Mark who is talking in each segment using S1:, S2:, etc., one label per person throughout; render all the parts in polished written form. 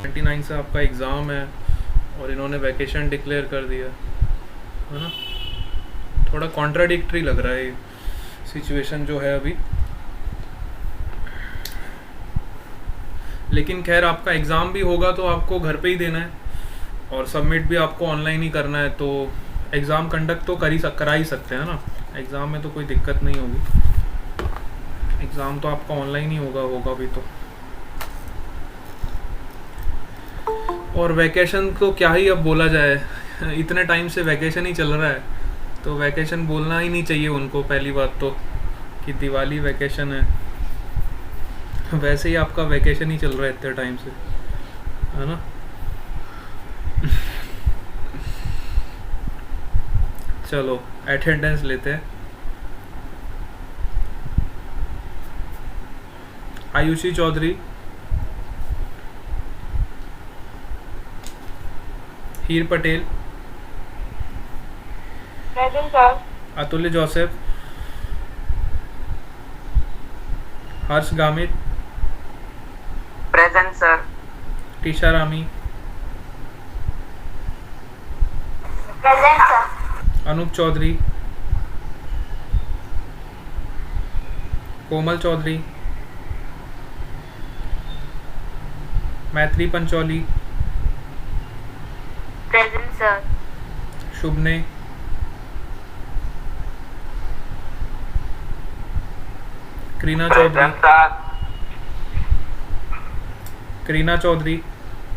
S1: 29 से आपका एग्ज़ाम है और इन्होंने वैकेशन डिक्लेयर कर दिया है ना। थोड़ा कॉन्ट्राडिक्टरी लग रहा है ये सिचुएशन जो है अभी, लेकिन खैर आपका एग्ज़ाम भी होगा तो आपको घर पे ही देना है और सबमिट भी आपको ऑनलाइन ही करना है, तो एग्ज़ाम कंडक्ट तो करा ही सकते हैं ना। एग्ज़ाम में तो कोई दिक्कत नहीं होगी, एग्ज़ाम तो आपका ऑनलाइन ही होगा भी तो। और वैकेशन तो क्या ही अब बोला जाए, इतने टाइम से वैकेशन ही चल रहा है, तो वैकेशन बोलना ही नहीं चाहिए उनको पहली बात तो, कि दिवाली वैकेशन है। वैसे ही आपका वैकेशन ही चल रहा है इतने टाइम से, है ना। चलो अटेंडेंस लेते हैं। Ayushi Chaudhary, Heer Patel,
S2: present sir.
S1: Atulya Joseph, Harsh Gamit,
S3: present sir.
S1: Tisha Rami,
S2: present sir.
S1: Anup Chaudhary, Komal Chaudhary, Maitri Pancholi,
S2: present sir.
S1: शुभने, Karina Chaudhary, Karina Chaudhary,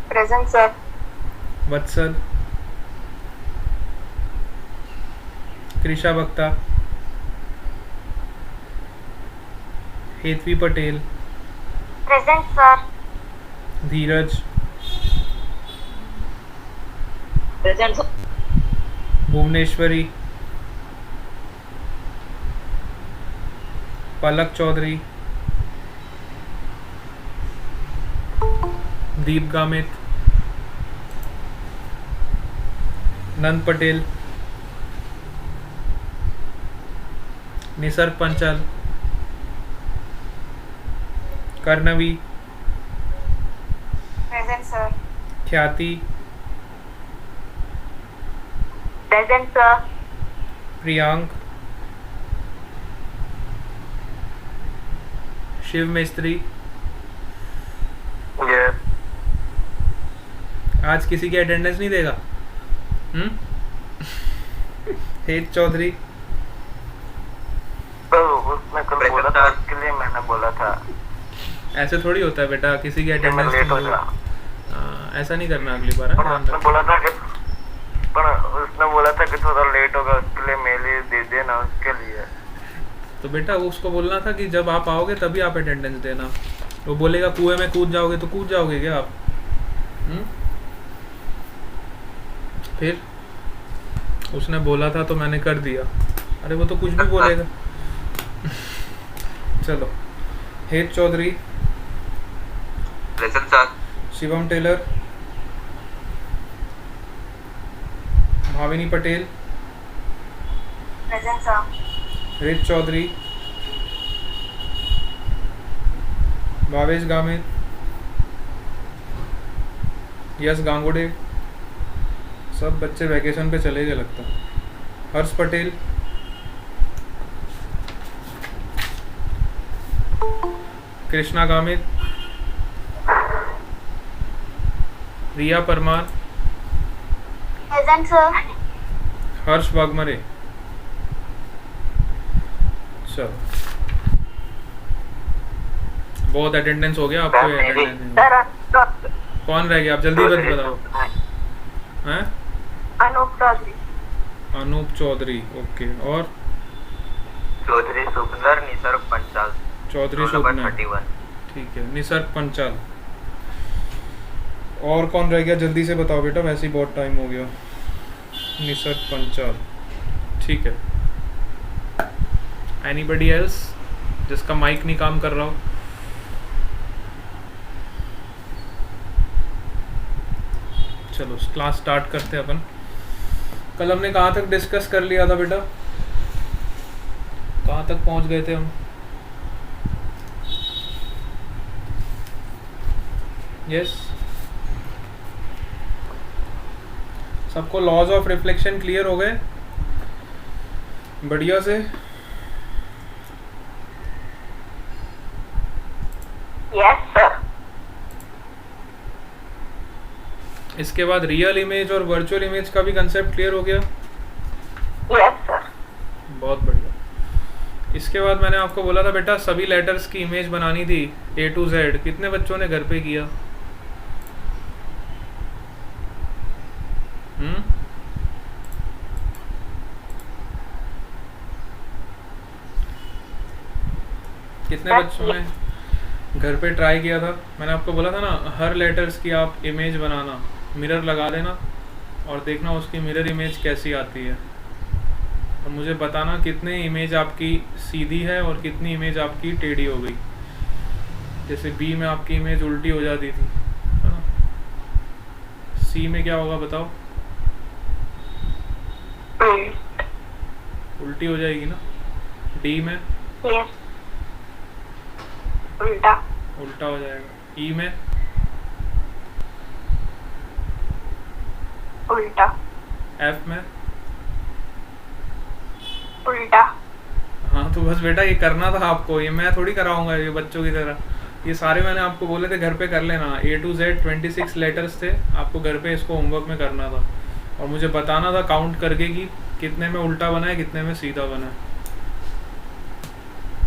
S2: present sir.
S1: Vatsal, Krisha Bakhta, Hetvi Patel,
S2: present sir.
S1: Dhiraj,
S2: present sir.
S1: Bhuvneshwari, Palak Chaudhary, Deep Gamit, Nand Patel, Nisarg Panchal, Karnavi,
S2: present sir.
S1: Khyati,
S2: present sir.
S1: Priyank, Shiv Mistry. आज किसी की अटेंडेंस नहीं देगा? हेत चौधरी,
S3: उसने कल बोला था, उसके लिए मैंने बोला था।
S1: ऐसे थोड़ी होता है बेटा, किसी की अटेंडेंस
S3: लेट हो जा।
S1: ऐसा नहीं करना अगली बार।
S3: उसने बोला था कि उसने बोला था कि थोड़ा लेट होगा, उसके लिए मेल दे देना उसके लिए।
S1: तो बेटा उसको बोलना था कि जब आप आओगे तभी आप अटेंडेंस देना। वो बोलेगा कुएं में कूद जाओगे तो कूद जाओगे क्या आप? फिर उसने बोला था तो मैंने कर दिया। अरे वो तो कुछ भी बोलेगा। चलो, Het Chaudhary,
S3: present sir.
S1: Shivam Tailor, Bhavini Patel,
S2: present sir.
S1: Rit Chaudhary, Bhavesh Gamit, यश गांगुडे। सब बच्चे वैकेशन पे चले गए लगता है। हर्ष पटेल, कृष्णा गामित, रिया परमार,
S2: प्रेजेंट सर।
S1: हर्ष वाघमरे। चलो, बहुत अटेंडेंस हो गया आपको। अटेंडेंस कौन रह गया? आप जल्दी बताओ। हैं?
S2: अनूप चौधरी।
S1: अनूप चौधरी, ओके। और
S3: चौधरी सुंदर, निसर्ग पंचाल।
S1: चौधरी सुंदर, ठीक है। निसर्ग पंचाल। और कौन रह गया? जल्दी से बताओ बेटा, वैसे ही बहुत टाइम हो गया। निसर्ग पंचाल, ठीक है। एनीबडी एल्स जिसका माइक नहीं काम कर रहा हो? चलो क्लास स्टार्ट करते हैं अपन। कल हमने कहाँ तक डिस्कस कर लिया था बेटा? कहाँ तक पहुँच गए थे हम? यस, सबको लॉज ऑफ रिफ्लेक्शन क्लियर हो गए बढ़िया से?
S2: Yes, sir.
S1: इसके बाद रियल इमेज और वर्चुअल इमेज का भी कंसेप्ट क्लियर हो गया?
S2: Yes, sir.
S1: बहुत बढ़िया। इसके बाद मैंने आपको बोला था बेटा सभी लेटर्स की इमेज बनानी थी A to Z। कितने बच्चों ने घर पे किया? कितने बच्चों ने घर पे ट्राई किया था? मैंने आपको बोला था ना हर लेटर्स की आप इमेज बनाना, मिरर लगा देना और देखना उसकी मिरर इमेज कैसी आती है और मुझे बताना कितने इमेज आपकी सीधी है और कितनी इमेज आपकी टेढ़ी हो गई। जैसे बी में आपकी इमेज उल्टी हो जाती थी, है ना? सी में क्या होगा बताओ? उल्टी हो जाएगी ना? डी में?
S2: Yes. उल्टा।
S1: उल्टा हो जाएगा। ई में?
S2: उल्टा।
S1: एफ में?
S2: उल्टा।
S1: हाँ तो बस बेटा ये करना था आपको, ये मैं थोड़ी कराऊंगा ये बच्चों की तरह। ये सारे मैंने आपको बोले थे घर पे कर लेना। A to Z 26 लेटर्स थे, आपको घर पे इसको होमवर्क में करना था और मुझे बताना था काउंट करके कि कितने में उल्टा बना है कितने में सीधा बना है।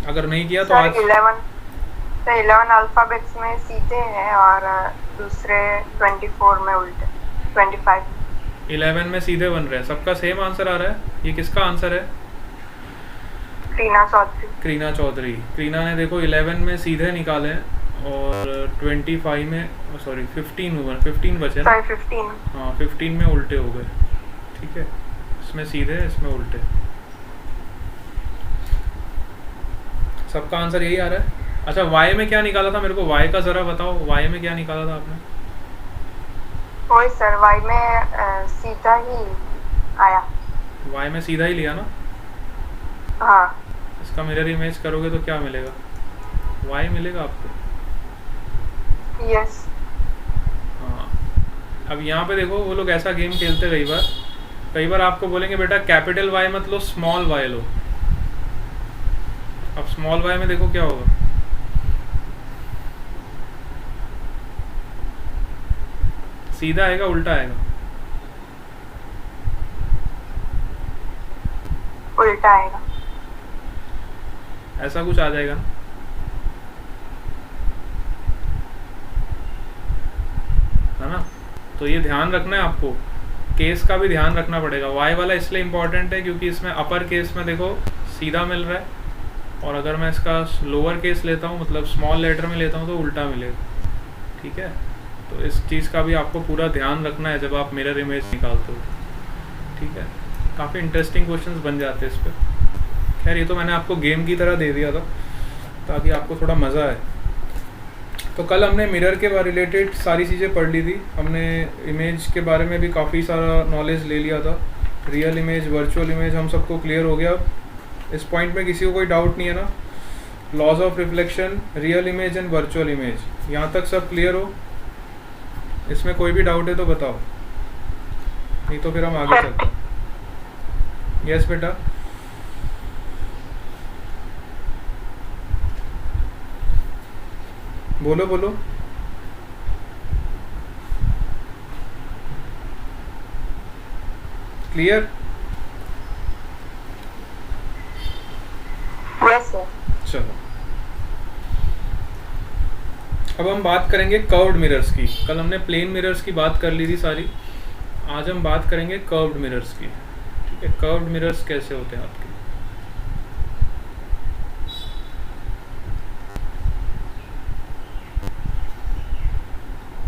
S1: अगर नहीं किया तो आज
S2: 11 अल्फाबेट्स में सीधे हैं और दूसरे 24 में उल्टे। 25।
S1: 11 में सीधे बन रहे हैं। सबका सेम आंसर आ रहा है। ये किसका आंसर है?
S2: क्रीना चौधरी।
S1: क्रीना चौधरी। क्रीना ने देखो 11 में सीधे निकाले हैं और 25 में सॉरी 15 बचे ना?
S2: 15।
S1: हाँ 15 में उल्टे हो गए। ठीक है, इसमें सीधे इसमें उल्टे। सबका आंसर यही आ रहा है। अच्छा वाई में क्या निकाला था? मेरे को वाई का ज़रा बताओ, वाई में क्या निकाला था आपने?
S2: वही सर, वाई में सीधा ही आया।
S1: वाई में सीधा ही लिया ना?
S2: हाँ।
S1: इसका मिरर इमेज करोगे तो क्या मिलेगा? वाई मिलेगा आपको।
S2: यस।
S1: हाँ अब यहाँ पे देखो वो लोग ऐसा गेम खेलते कई बार आपको बोलेंगे बेटा कैपिटल वाई मत लो स्मॉल वाई लो। अब स्मॉल वाई में देखो क्या होगा। सीधा आएगा उल्टा आएगा?
S2: उल्टा आएगा।
S1: ऐसा कुछ आ जाएगा ना? है ना? तो ये ध्यान रखना है आपको, केस का भी ध्यान रखना पड़ेगा। वाई वाला इसलिए इम्पोर्टेंट है क्योंकि इसमें अपर केस में देखो सीधा मिल रहा है और अगर मैं इसका लोअर केस लेता हूँ मतलब स्मॉल लेटर में लेता हूँ तो उल्टा मिलेगा। ठीक है, तो इस चीज़ का भी आपको पूरा ध्यान रखना है जब आप मिरर इमेज निकालते हो। ठीक है, काफ़ी इंटरेस्टिंग क्वेश्चंस बन जाते हैं इस पर। खैर ये तो मैंने आपको गेम की तरह दे दिया था ताकि आपको थोड़ा मज़ा आए। तो कल हमने मिरर के बारे रिलेटेड सारी चीज़ें पढ़ ली थी। हमने इमेज के बारे में भी काफ़ी सारा नॉलेज ले लिया था। रियल इमेज वर्चुअल इमेज हम सबको क्लियर हो गया। इस पॉइंट में किसी को कोई डाउट नहीं है ना? Laws of reflection, real image and virtual image, यहाँ तक सब क्लियर हो? इसमें कोई भी डाउट है तो बताओ, नहीं तो फिर हम आगे चलते हैं। यस बेटा? बोलो बोलो। क्लियर?
S2: Yes sir.
S1: चलो अब हम बात करेंगे कर्व्ड मिरर्स की। कल हमने प्लेन मिरर्स की बात कर ली थी सारी, आज हम बात करेंगे कर्व्ड मिरर्स की। ठीक है, कर्व्ड मिरर्स कैसे होते हैं आपके?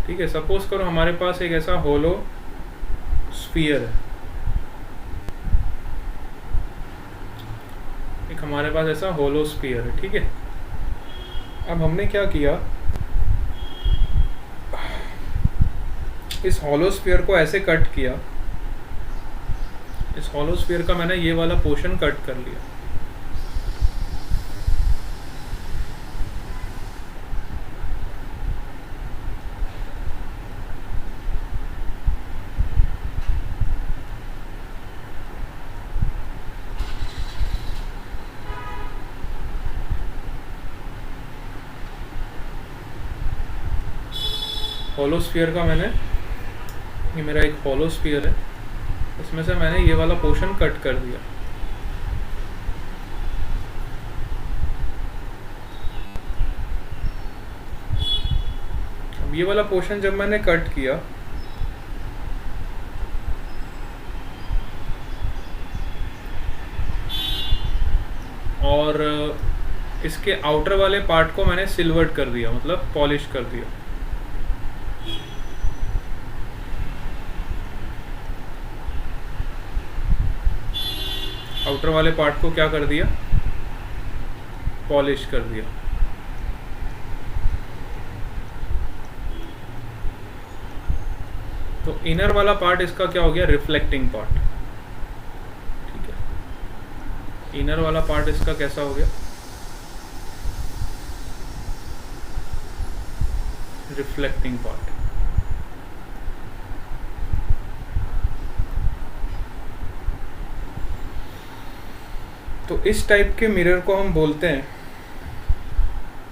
S1: ठीक है, सपोज करो हमारे पास एक ऐसा होलो स्फीयर है। एक हमारे पास ऐसा होलो स्फीयर है। ठीक है, अब हमने क्या किया, इस होलो स्फीयर को ऐसे कट किया। इस होलो स्फीयर का मैंने ये वाला पोर्शन कट कर लिया। हॉलो स्फीयर का मैंने, ये मेरा एक हॉलो स्फीयर है, इसमें से मैंने ये वाला पोर्शन कट कर दिया। अब ये वाला पोर्शन जब मैंने कट किया, और इसके आउटर वाले पार्ट को मैंने सिल्वर्ड कर दिया, मतलब पॉलिश कर दिया। आउटर वाले पार्ट को क्या कर दिया, पॉलिश कर दिया। तो इनर वाला पार्ट इसका क्या हो गया, रिफ्लेक्टिंग पार्ट। ठीक है, इनर वाला पार्ट इसका कैसा हो गया, रिफ्लेक्टिंग पार्ट। तो इस टाइप के मिरर को हम बोलते हैं,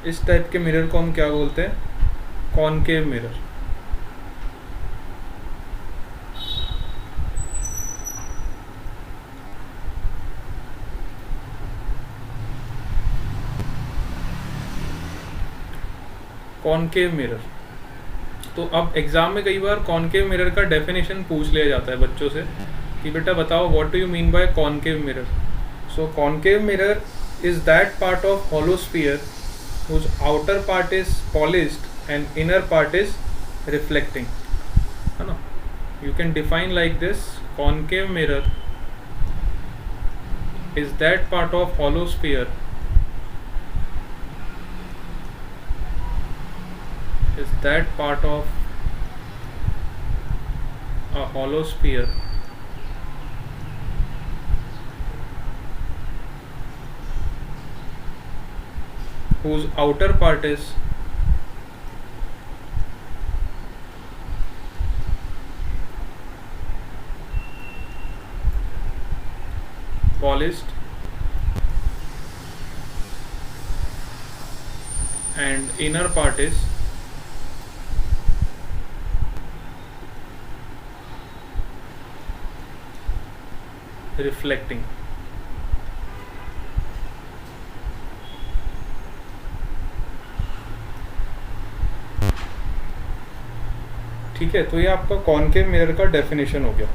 S1: इस टाइप के मिरर को हम क्या बोलते हैं, कॉनकेव मिरर। Concave mirror. तो अब एग्जाम में कई बार कॉनकेव मिरर का डेफिनेशन पूछ लिया जाता है बच्चों से कि बेटा बताओ what do you mean by concave mirror. So concave mirror is that part of hollow sphere whose outer part is polished and inner part is reflecting, है ना। You can define like this: concave mirror is that part of hollow sphere a hollow sphere whose outer part is polished and inner part is reflecting। ठीक है, तो ये आपका concave mirror का definition हो गया।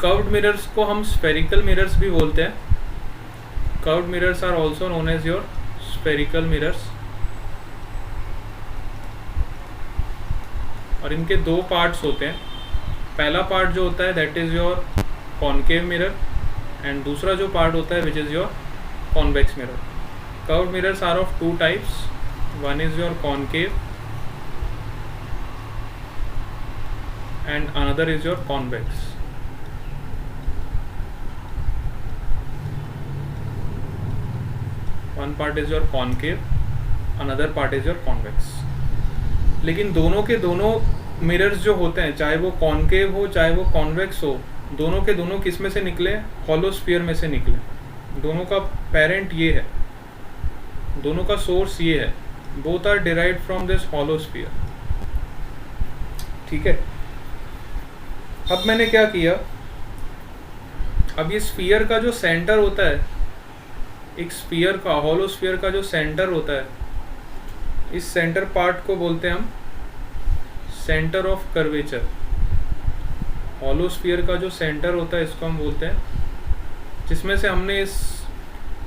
S1: कर्व्ड मिरर्स को हम स्फेरिकल मिरर्स भी बोलते हैं। Curved mirrors are also known as your spherical mirrors. और इनके दो पार्ट्स होते हैं। पहला पार्ट जो होता है that is your concave mirror, and दूसरा जो पार्ट होता है which is your convex mirror. Curved mirrors are of two types, one is your concave and another is your convex। One part is your concave, another part is your convex। लेकिन दोनों के दोनों mirrors जो होते हैं, चाहे वो concave हो चाहे वो कॉन्वेक्स हो, दोनों के दोनों किस में से निकले, हॉलो स्फीयर में से निकले। दोनों का पेरेंट ये है, दोनों का सोर्स ये है, both are derived from this hollow sphere. ठीक है, अब मैंने क्या किया, अब ये स्फीयर का जो सेंटर होता है, एक स्फीयर का, हॉलो स्फीयर का जो सेंटर होता है, इस सेंटर पार्ट को बोलते हैं हम centre of curvature. Hollow sphere का जो सेंटर होता है इसको हम बोलते हैं, जिसमें से हमने इस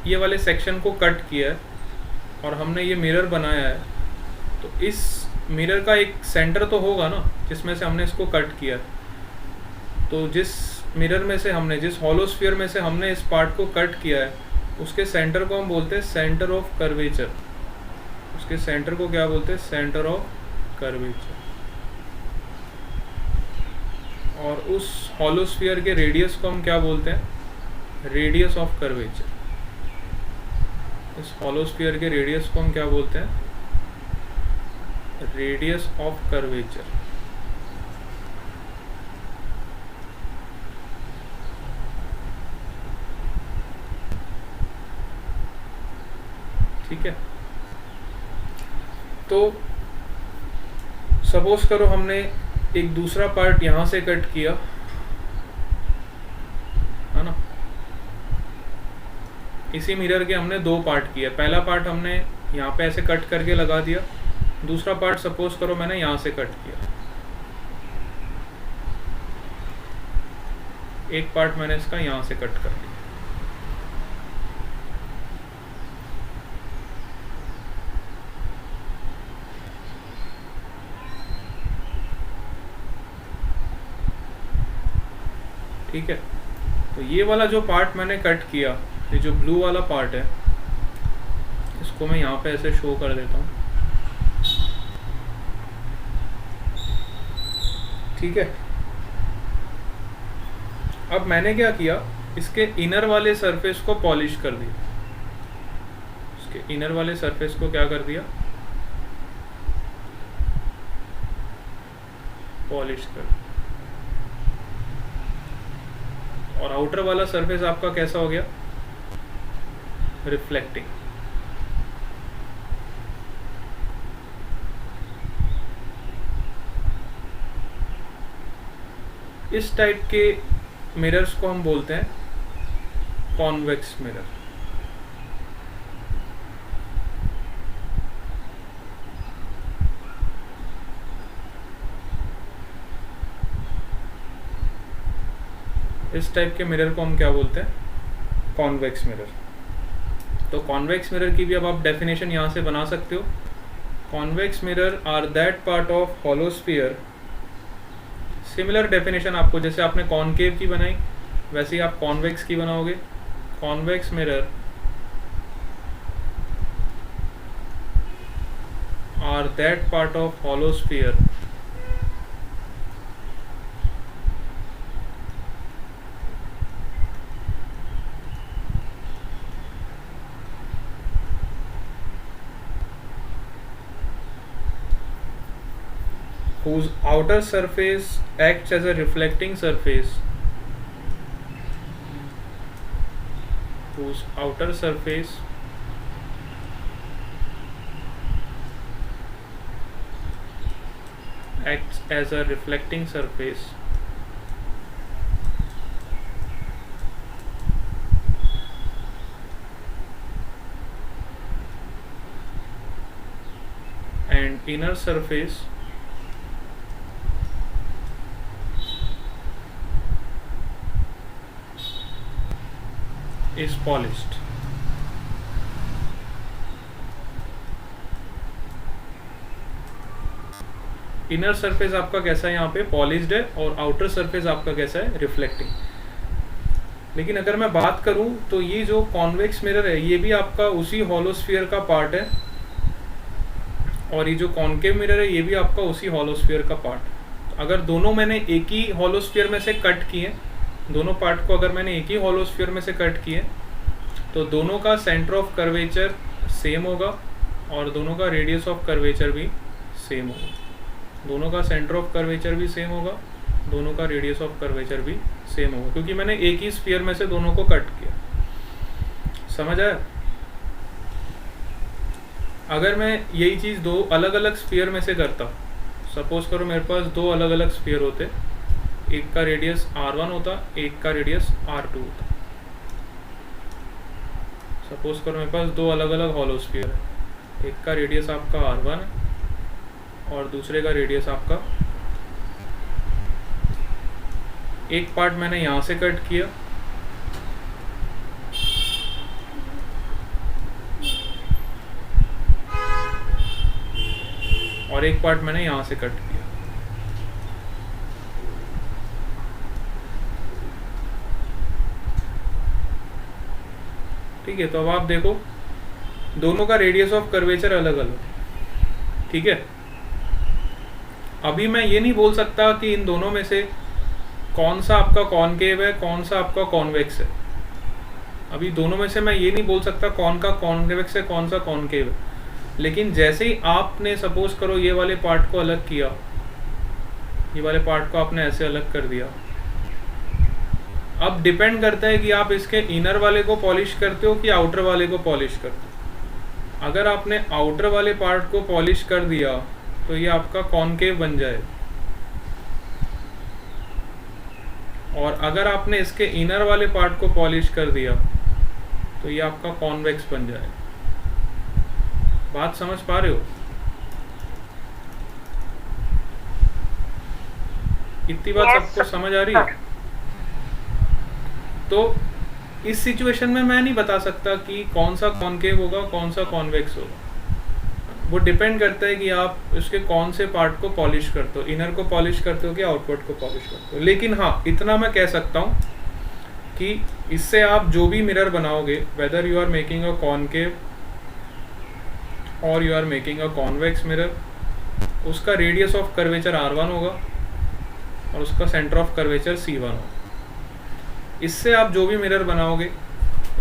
S1: ये वाले सेक्शन को कट किया है और हमने ये मिरर बनाया है। तो इस मिरर का एक सेंटर तो होगा ना, जिसमें से हमने इसको कट किया। तो जिस मिरर में से हमने, जिस हॉलो स्फीयर में से हमने इस पार्ट को कट किया है, उसके सेंटर को हम बोलते हैं सेंटर ऑफ कर्वेचर। उसके सेंटर को क्या बोलते हैं, सेंटर ऑफ कर्वेचर। और उस हॉलो स्फीयर के रेडियस को हम क्या बोलते हैं, रेडियस ऑफ कर्वेचर। इस हॉलो स्फीयर के रेडियस को हम क्या बोलते हैं, रेडियस ऑफ कर्वेचर। ठीक है, तो सपोज करो हमने एक दूसरा पार्ट यहाँ से कट किया, है ना, इसी मिरर के हमने दो पार्ट किए। पहला पार्ट हमने यहाँ पे ऐसे कट करके लगा दिया, दूसरा पार्ट सपोज करो मैंने यहाँ से कट किया, एक पार्ट मैंने इसका यहाँ से कट कर दिया। ठीक है, तो ये वाला जो पार्ट मैंने कट किया, ये जो ब्लू वाला पार्ट है, इसको मैं यहाँ पे ऐसे शो कर देता हूँ। ठीक है, अब मैंने क्या किया, इसके इनर वाले सरफेस को पॉलिश कर दिया। इसके इनर वाले सरफेस को क्या कर दिया, पॉलिश कर दिया। और आउटर वाला सरफेस आपका कैसा हो गया, रिफ्लेक्टिंग। इस टाइप के मिरर्स को हम बोलते हैं कॉन्वेक्स मिरर। इस टाइप के मिरर को हम क्या बोलते हैं, कॉन्वेक्स मिरर। तो कॉन्वेक्स मिरर की भी अब आप डेफिनेशन यहाँ से बना सकते हो। Convex mirror are that part of hollow sphere, similar definition आपको जैसे आपने कॉनकेव की बनाई वैसे ही आप कॉन्वेक्स की बनाओगे। Convex mirror are that part of hollow sphere whose outer surface acts as a reflecting surface, whose outer surface acts as a reflecting surface and inner surface is polished। Inner surface आपका कैसा है, यहाँ पे polished है, और outer surface आपका कैसा है, रिफ्लेक्टिंग। लेकिन अगर मैं बात करूं तो ये जो कॉन्वेक्स मिरर है ये भी आपका उसी हॉलो स्फीयर का पार्ट है, और ये जो कॉनकेव मिरर है ये भी आपका उसी हॉलो स्फीयर का पार्ट। अगर दोनों मैंने एक ही हॉलो स्फीयर में से कट किए, दोनों पार्ट को अगर मैंने एक ही हॉलो स्फीयर में से कट किए, तो दोनों का सेंटर ऑफ कर्वेचर सेम होगा और दोनों का रेडियस ऑफ कर्वेचर भी सेम होगा। दोनों का सेंटर ऑफ कर्वेचर भी सेम होगा, दोनों का रेडियस ऑफ कर्वेचर भी सेम होगा, क्योंकि मैंने एक ही स्फीयर में से दोनों को कट किया। समझ आया? अगर मैं यही चीज़ दो अलग अलग स्फीयर में से करता, सपोज करो मेरे पास दो अलग अलग स्फीयर होते, एक का रेडियस R1 होता, एक का रेडियस R2 होता। सपोज करो मेरे पास दो अलग अलग हॉलो स्फीयर है, एक का रेडियस आपका R1 है और दूसरे का रेडियस आपका, एक पार्ट मैंने यहाँ से कट किया और एक पार्ट मैंने यहाँ से कट किया। ठीक है, तो अब आप देखो दोनों का रेडियस ऑफ कर्वेचर अलग अलग, ठीक है। अभी मैं ये नहीं बोल सकता कि इन दोनों में से कौन सा आपका कॉनकेव है, कौन सा आपका कॉन्वेक्स है। अभी दोनों में से मैं ये नहीं बोल सकता कौन का कॉन्वेक्स है, कौन सा कॉनकेव है। लेकिन जैसे ही आपने सपोज करो ये वाले पार्ट को अलग किया, ये वाले पार्ट को आपने ऐसे अलग कर दिया, अब डिपेंड करता है कि आप इसके इनर वाले को पॉलिश करते हो कि आउटर वाले को पॉलिश करते हो। अगर आपने आउटर वाले पार्ट को पॉलिश कर दिया तो ये आपका कॉनकेव बन जाए, और अगर आपने इसके इनर वाले पार्ट को पॉलिश कर दिया तो ये आपका कॉन्वेक्स बन जाए। बात समझ पा रहे हो? इतनी बात
S2: Yes,
S1: सबको समझ आ रही है? तो इस सिचुएशन में मैं नहीं बता सकता कि कौन सा कॉनकेव होगा कौन सा कॉन्वेक्स होगा, वो डिपेंड करता है कि आप उसके कौन से पार्ट को पॉलिश करते हो, इनर को पॉलिश करते हो कि आउटपुट को पॉलिश करते हो। लेकिन हाँ, इतना मैं कह सकता हूँ कि इससे आप जो भी मिरर बनाओगे, whether you are making a concave और you are making a convex mirror, उसका रेडियस ऑफ कर्वेचर R1 होगा और उसका सेंटर ऑफ कर्वेचर C1 होगा। इससे आप जो भी मिरर बनाओगे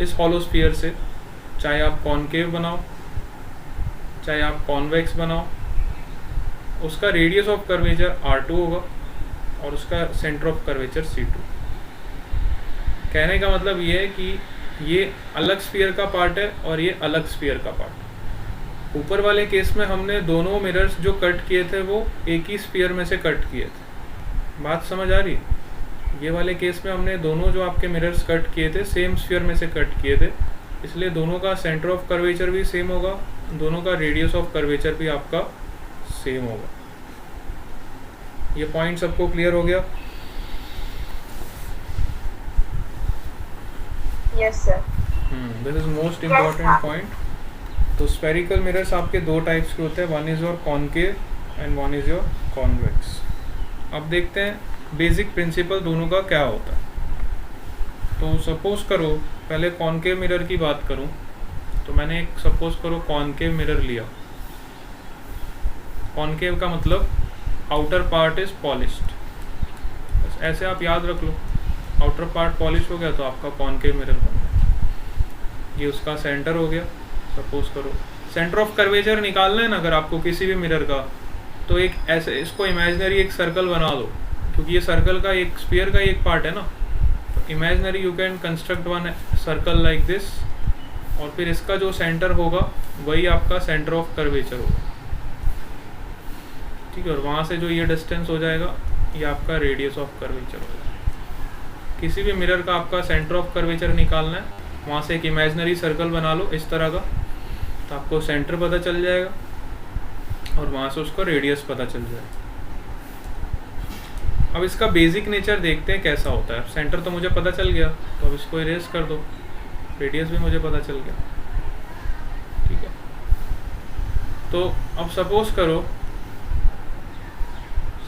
S1: इस हॉलो स्फीयर से, चाहे आप कॉनकेव बनाओ चाहे आप कॉन्वेक्स बनाओ, उसका रेडियस ऑफ कर्वेचर R2 होगा और उसका सेंटर ऑफ कर्वेचर C2। कहने का मतलब ये है कि ये अलग स्फीयर का पार्ट है और ये अलग स्फीयर का पार्ट है। ऊपर वाले केस में हमने दोनों मिरर्स जो कट किए थे वो एक ही स्फीयर में से कट किए थे। बात समझ आ रही? ये वाले केस में हमने दोनों जो आपके मिरर्स कट किए थे सेम स्फीयर में से कट किए थे, इसलिए दोनों का सेंटर ऑफ कर्वेचर भी सेम होगा, दोनों का रेडियस ऑफ कर्वेचर भी आपका सेम होगा। ये पॉइंट सबको क्लियर हो गया?
S2: Yes, sir.
S1: This is most important point. तो स्फेरिकल मिरर्स आपके दो टाइप्स के होते हैं, one is your concave and one is your convex. अब देखते हैं बेसिक प्रिंसिपल दोनों का क्या होता है। तो सपोज करो, पहले कॉनकेव मिरर की बात करूं तो मैंने एक सपोज करो कॉनकेव मिरर लिया। कॉनकेव का मतलब आउटर पार्ट इज पॉलिश्ड, बस ऐसे आप याद रख लो। आउटर पार्ट पॉलिश हो गया तो आपका कॉनकेव मिरर बन गया। ये उसका सेंटर हो गया। सपोज करो सेंटर ऑफ कर्वेचर निकालना है ना अगर आपको किसी भी मिरर का, तो एक ऐसे इसको इमेजिनरी एक सर्कल बना दो, क्योंकि ये सर्कल का एक स्फीयर का एक पार्ट है ना। तो imaginary you can construct one circle like this, और फिर इसका जो सेंटर होगा वही आपका सेंटर ऑफ कर्वेचर होगा, ठीक है। और वहाँ से जो ये डिस्टेंस हो जाएगा ये आपका रेडियस ऑफ कर्वेचर हो जाएगा। किसी भी मिरर का आपका सेंटर ऑफ कर्वेचर निकालना है, वहाँ से एक इमेजिनरी सर्कल बना लो इस तरह का, तो आपको सेंटर पता चल जाएगा और वहाँ से उसका रेडियस पता चल जाएगा। अब इसका बेसिक नेचर देखते हैं कैसा होता है। सेंटर तो मुझे पता चल गया, तो अब इसको इरेज कर दो, रेडियस भी मुझे पता चल गया, ठीक है। तो अब सपोज करो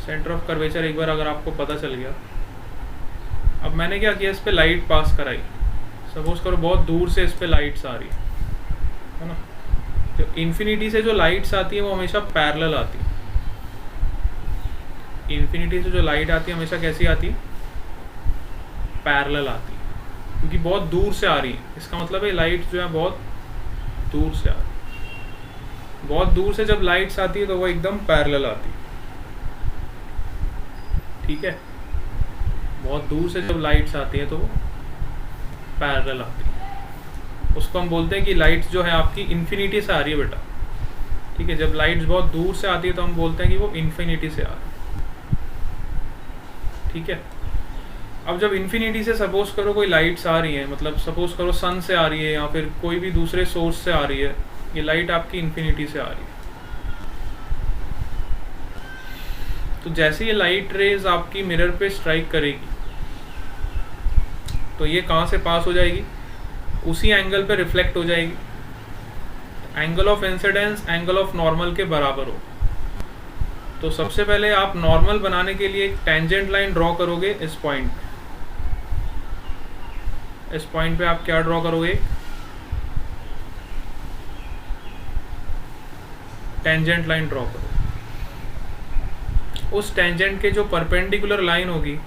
S1: सेंटर ऑफ कर्वेचर एक बार अगर आपको पता चल गया, अब मैंने क्या किया, इस पे लाइट पास कराई। सपोज करो बहुत दूर से इस पे लाइट्स आ रही है ना। जो इन्फिनिटी से जो लाइट्स आती है वो हमेशा पैरेलल आती है। इन्फिनिटी से जो लाइट आती है हमेशा कैसी आती है? पैरेलल आती है, क्योंकि बहुत दूर से आ रही है। इसका मतलब है लाइट जो है बहुत दूर से आ रही है। बहुत दूर से जब लाइट्स आती है तो वो एकदम पैरेलल आती है, ठीक है। बहुत दूर से जब लाइट्स आती है तो वो पैरेलल आती है। उसको हम बोलते हैं कि लाइट्स जो है आपकी इन्फिनिटी से आ रही है बेटा, ठीक है। जब लाइट्स बहुत दूर से आती है तो हम बोलते हैं कि वो इन्फिनिटी से आ रही है, ठीक है। अब जब इन्फिनिटी से सपोज करो कोई लाइट्स आ रही है, मतलब सपोज करो सन से आ रही है या फिर कोई भी दूसरे सोर्स से आ रही है, ये लाइट आपकी इन्फिनिटी से आ रही है। तो जैसे ये लाइट रेज आपकी मिरर पे स्ट्राइक करेगी तो ये कहाँ से पास हो जाएगी? उसी एंगल पे रिफ्लेक्ट हो जाएगी। Angle of incidence angle of normal के बराबर हो। तो सबसे पहले आप नॉर्मल बनाने के लिए एक टेंजेंट लाइन ड्रॉ करोगे इस पॉइंट पे। इस पॉइंट पे आप क्या ड्रॉ करोगे? टेंजेंट लाइन ड्रॉ करो। उस टेंजेंट के जो परपेंडिकुलर लाइन होगी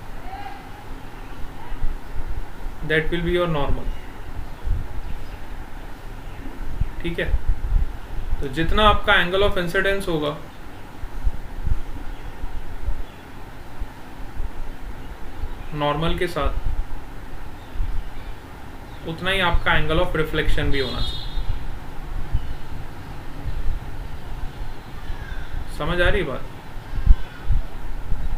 S1: that will be your normal, ठीक है। तो जितना आपका एंगल ऑफ इंसिडेंस होगा नॉर्मल के साथ, उतना ही आपका एंगल ऑफ रिफ्लेक्शन भी होना चाहिए। समझ आ रही बात?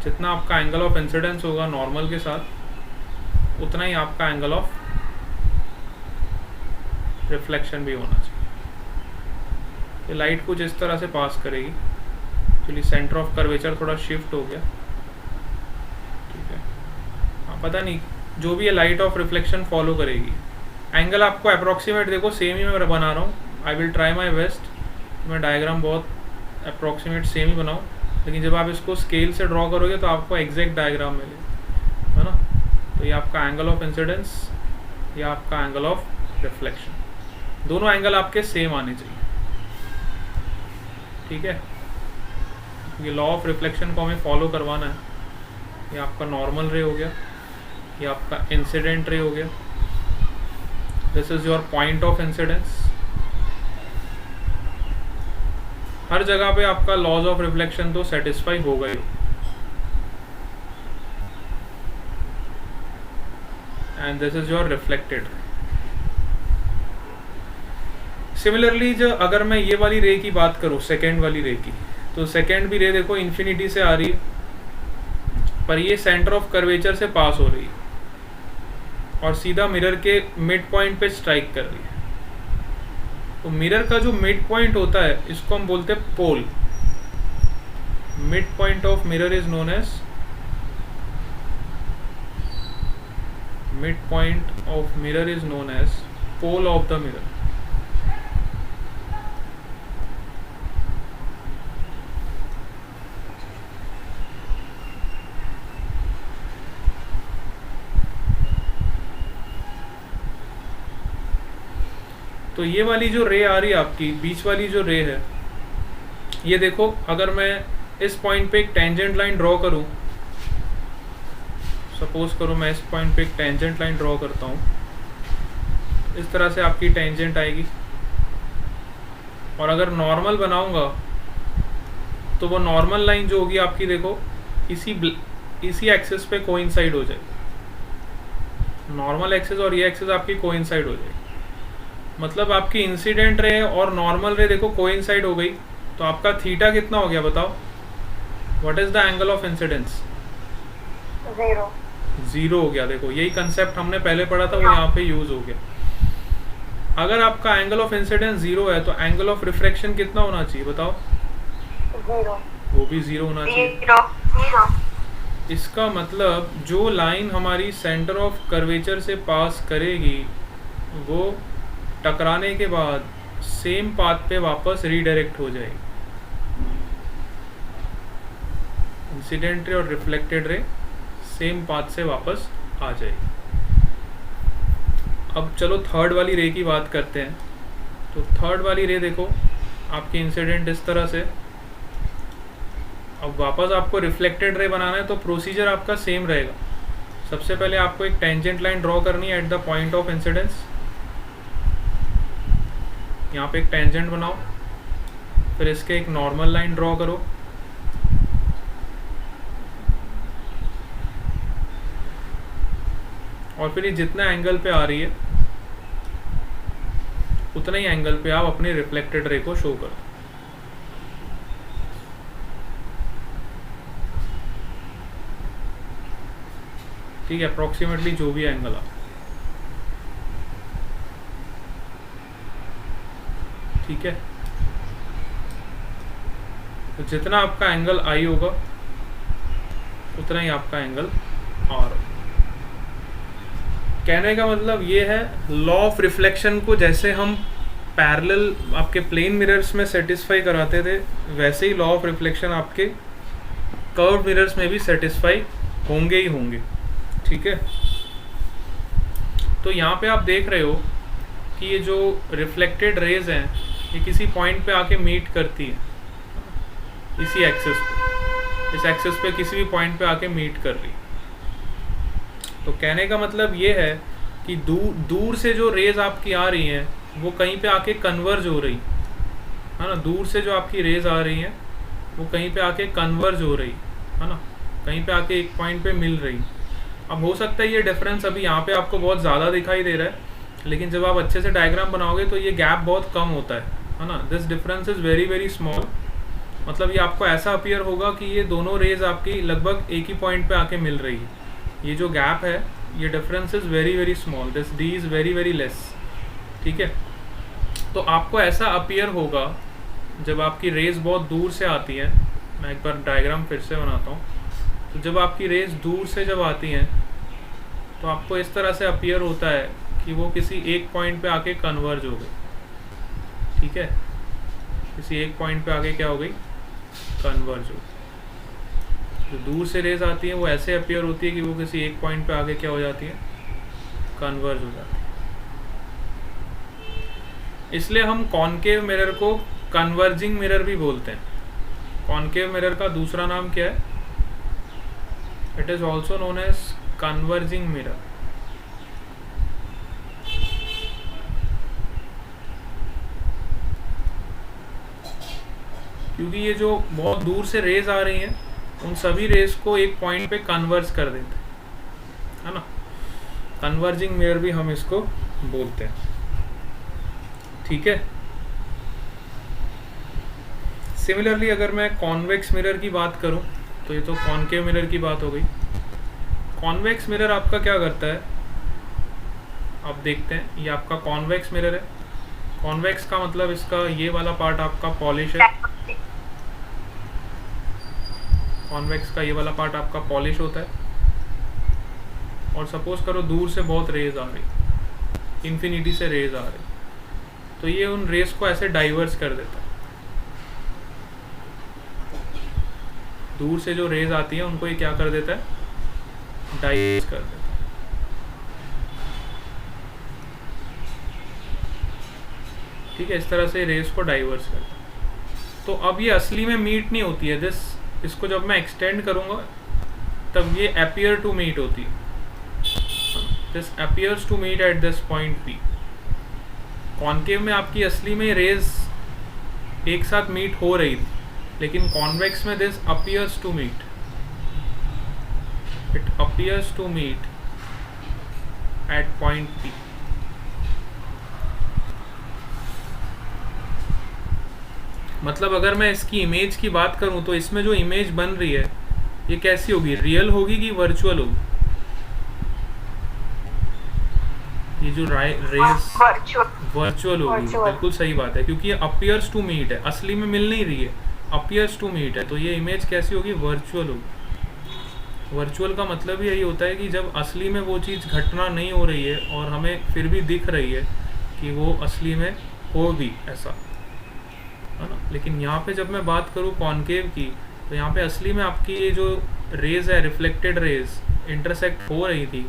S1: जितना आपका एंगल ऑफ इंसिडेंस होगा नॉर्मल के साथ, उतना ही आपका एंगल ऑफ रिफ्लेक्शन भी होना चाहिए। ये लाइट कुछ इस तरह से पास करेगी, एक्चुअली सेंटर ऑफ कर्वेचर थोड़ा शिफ्ट हो गया, ठीक है। हाँ, पता नहीं, जो भी है लाइट ऑफ रिफ्लेक्शन फॉलो करेगी। एंगल आपको अप्रोक्सीमेट देखो सेम ही मैं बना रहा हूँ, I will try my best. मैं डायग्राम बहुत अप्रोक्सीमेट सेम ही बनाऊँ, लेकिन जब आप इसको स्केल से ड्रॉ करोगे तो आपको एग्जैक्ट डायग्राम मिलेगा, है ना। तो ये आपका एंगल ऑफ इंसिडेंस, ये आपका एंगल ऑफ रिफ्लेक्शन, दोनों एंगल आपके सेम आने चाहिए, ठीक है। ये लॉ ऑफ रिफ्लेक्शन को हमें फॉलो करवाना है। ये आपका नॉर्मल रे हो गया, ये आपका इंसिडेंट रे हो गया, this is your point of incidence. हर जगह पे आपका लॉज ऑफ रिफ्लेक्शन तो सेटिस्फाई होगा ही, and this is your reflected. Similarly जो अगर मैं ये वाली रे की बात करूं, सेकेंड वाली रे की, तो सेकेंड भी रे देखो इन्फिनिटी से आ रही है, पर ये सेंटर ऑफ कर्वेचर से पास हो रही है और सीधा मिरर के मिड पॉइंट पे स्ट्राइक कर रही है। तो मिरर का जो मिड पॉइंट होता है इसको हम बोलते हैं pole. Mid point of mirror is known as, mid point of mirror is known as pole of the mirror. तो ये वाली जो रे आ रही है आपकी, बीच वाली जो रे है, ये देखो अगर मैं इस पॉइंट पे एक टेंजेंट लाइन ड्रॉ करूं, सपोज करो मैं इस पॉइंट पे एक टेंजेंट लाइन ड्रॉ करता हूं, इस तरह से आपकी टेंजेंट आएगी। और अगर नॉर्मल बनाऊंगा तो वो नॉर्मल लाइन जो होगी आपकी देखो इसी एक्सिस पे कोइंसाइड हो जाएगी। नॉर्मल एक्सिस और ये एक्सिस आपकी कोइंसाइड हो जाएगी, मतलब आपकी इंसिडेंट रे और नॉर्मल रे देखो कोइंसाइड हो गई, तो आपका थीटा कितना हो गया बताओ? What is the angle of incidence?
S2: Zero.
S1: Zero हो गया। देखो यही कंसेप्ट हमने पहले पढ़ा था, वो यहाँ पे यूज हो गया। अगर आपका एंगल ऑफ इंसिडेंस जीरो है तो एंगल ऑफ रिफ्रैक्शन कितना होना चाहिए बताओ?
S2: जीरो।
S1: वो भी जीरो होना चाहिए।
S2: जीरो।
S1: इसका मतलब जो लाइन हमारी सेंटर ऑफ कर्वेचर से पास करेगी वो टकराने के बाद सेम पाथ पे वापस रीडायरेक्ट हो जाएगी। इंसिडेंट रे और रिफ्लेक्टेड रे सेम पाथ से वापस आ जाएगी। अब चलो थर्ड वाली रे की बात करते हैं। तो थर्ड वाली रे देखो आपकी इंसिडेंट इस तरह से, अब वापस आपको रिफ्लेक्टेड रे बनाना है तो प्रोसीजर आपका सेम रहेगा। सबसे पहले आपको एक टेंजेंट लाइन ड्रॉ करनी है at the point of incidence. यहाँ पे एक टेंजेंट बनाओ, फिर इसके एक नॉर्मल लाइन ड्रॉ करो, और फिर ये जितना एंगल पे आ रही है उतना ही एंगल पे आप अपने रिफ्लेक्टेड रे को शो करो। ठीक है, अप्रोक्सीमेटली जो भी एंगल आ, ठीक है। तो जितना आपका एंगल आई होगा उतना ही आपका एंगल आर होगा। कहने का मतलब ये है, लॉ ऑफ रिफ्लेक्शन को जैसे हम पैरेलल आपके प्लेन मिरर्स में सेटिस्फाई कराते थे, वैसे ही लॉ ऑफ रिफ्लेक्शन आपके कर्व मिरर्स में भी सेटिस्फाई होंगे ही होंगे। ठीक है, तो यहाँ पे आप देख रहे हो कि ये जो रिफ्लेक्टेड रेज हैं ये किसी पॉइंट पे आके मीट करती है, इसी एक्सिस पे, इस एक्सिस पे किसी भी पॉइंट पे आके मीट कर रही। तो कहने का मतलब ये है कि दूर से जो रेज आपकी आ रही हैं वो कहीं पे आके कन्वर्ज हो रही है ना। दूर से जो आपकी रेज आ रही हैं वो कहीं पे आके कन्वर्ज हो रही है ना, कहीं पे आके एक पॉइंट पे मिल रही। अब हो सकता है ये डिफरेंस अभी यहाँ पे आपको बहुत ज़्यादा दिखाई दे रहा है, लेकिन जब आप अच्छे से डायग्राम बनाओगे तो ये गैप बहुत कम होता है ना। This difference is very very small, मतलब ये आपको ऐसा अपीयर होगा कि ये दोनों रेज आपकी लगभग एक ही पॉइंट पे आके मिल रही है। ये जो गैप है, ये difference is very very small, this D is very very less, ठीक है। तो आपको ऐसा अपीयर होगा जब आपकी रेज बहुत दूर से आती है। मैं एक बार डायग्राम फिर से बनाता हूँ। तो जब आपकी रेज दूर से जब आती हैं तो आपको इस तरह से अपीयर होता है कि वो किसी एक पॉइंट पे आके कन्वर्ज हो गई, ठीक है। किसी एक पॉइंट पे आके क्या हो गई, कन्वर्ज हो गई। जो दूर से रेज आती है वो ऐसे अपीयर होती है कि वो किसी एक पॉइंट पे आके क्या हो जाती है, कन्वर्ज हो जाती है। इसलिए हम कॉनकेव मिरर को कन्वर्जिंग मिरर भी बोलते हैं। कॉनकेव मिरर का दूसरा नाम क्या है? It is also known as converging mirror. क्योंकि ये जो बहुत दूर से रेज आ रही हैं, उन सभी रेज को एक पॉइंट पे कन्वर्ज कर देते हैं, है ना। कन्वर्जिंग मिरर भी हम इसको बोलते हैं, ठीक है। सिमिलरली अगर मैं कॉन्वेक्स मिरर की बात करूं, तो ये तो कॉनकेव मिरर की बात हो गई। कॉन्वेक्स मिरर आपका क्या करता है, आप देखते हैं, ये आपका कॉन्वेक्स मिरर है। कॉन्वेक्स का मतलब इसका ये वाला पार्ट आपका पॉलिश है। कॉन्वेक्स का ये वाला पार्ट आपका पॉलिश होता है। और सपोज करो दूर से बहुत रेज आ रही, इन्फिनिटी से रेज आ रही, तो ये उन रेज को ऐसे डाइवर्स कर देता है। दूर से जो रेज आती है उनको ये क्या कर देता है, डाइवर्स कर देता है। ठीक है, इस तरह से रेज को डाइवर्स करता है। तो अब ये असली में मीट नहीं होती है, इसको जब मैं एक्सटेंड करूंगा तब ये अपीयर टू मीट होती है। This appears to meet at this point P. Concave में आपकी असली में रेज एक साथ मीट हो रही थी, लेकिन कॉन्वेक्स में this appears to meet, it appears to meet at point P. मतलब अगर मैं इसकी इमेज की बात करूं तो इसमें जो इमेज बन रही है ये कैसी होगी, रियल होगी कि वर्चुअल होगी? ये जो रेस वर्चुअल होगी, बिल्कुल सही बात है, क्योंकि ये अपीयर्स टू मीट है, असली में मिल नहीं रही है, अपीयर्स टू मीट है, तो ये इमेज कैसी होगी, वर्चुअल होगी। वर्चुअल का मतलब यही होता है कि जब असली में वो चीज़ घटना नहीं हो रही है और हमें फिर भी दिख रही है कि वो असली में होगी, ऐसा है ना। लेकिन यहाँ पे जब मैं बात करूँ कॉनकेव की, तो यहाँ पे असली में आपकी ये जो रेज है, रिफ्लेक्टेड रेज इंटरसेक्ट हो रही थी,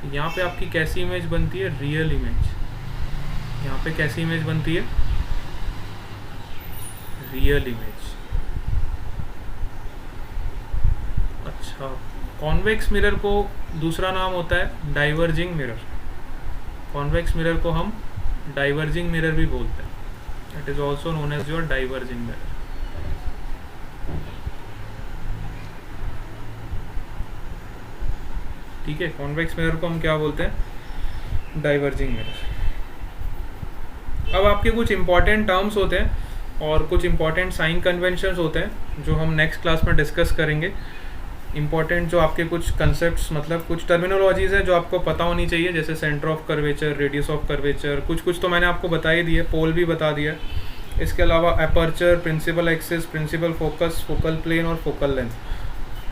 S1: यहाँ पे आपकी कैसी इमेज बनती है, रियल इमेज। यहाँ पे कैसी इमेज बनती है, रियल इमेज। अच्छा, कॉन्वेक्स मिरर को दूसरा नाम होता है डाइवर्जिंग मिरर। कॉन्वेक्स मिरर को हम डाइवर्जिंग मिरर भी बोलते हैं। It is also known as your diverging mirror. ठीक है, कॉन्वेक्स मिरर को हम क्या बोलते हैं, डाइवर्जिंग मिरर। अब आपके कुछ इंपॉर्टेंट टर्म्स होते हैं और कुछ इंपॉर्टेंट साइन कन्वेंशंस होते हैं जो हम नेक्स्ट क्लास में डिस्कस करेंगे। इंपॉर्टेंट जो आपके कुछ कंसेप्ट्स, मतलब कुछ टर्मिनोलॉजीज हैं जो आपको पता होनी चाहिए, जैसे centre of curvature, radius of curvature, कुछ तो मैंने आपको बता ही दिए, पोल भी बता दिया। इसके अलावा aperture, principal axis, principal focus, focal plane और फोकल लेंथ।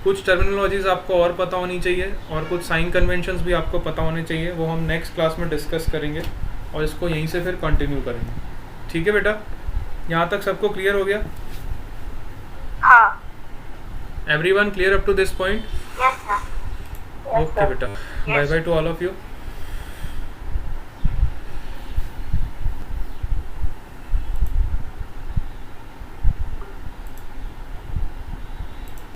S1: कुछ टर्मिनोलॉजीज आपको और पता होनी चाहिए और कुछ साइन कन्वेंशंस भी आपको पता होने चाहिए, वो हम नेक्स्ट क्लास में डिस्कस करेंगे और इसको यहीं से फिर कंटिन्यू करेंगे। ठीक है बेटा, यहाँ तक सबको क्लियर हो गया?
S2: हाँ।
S1: Everyone clear up to this point?
S2: Yes, sir. Yes,
S1: Okay
S2: sir.
S1: beta.
S2: Yes.
S1: Bye bye to all of you.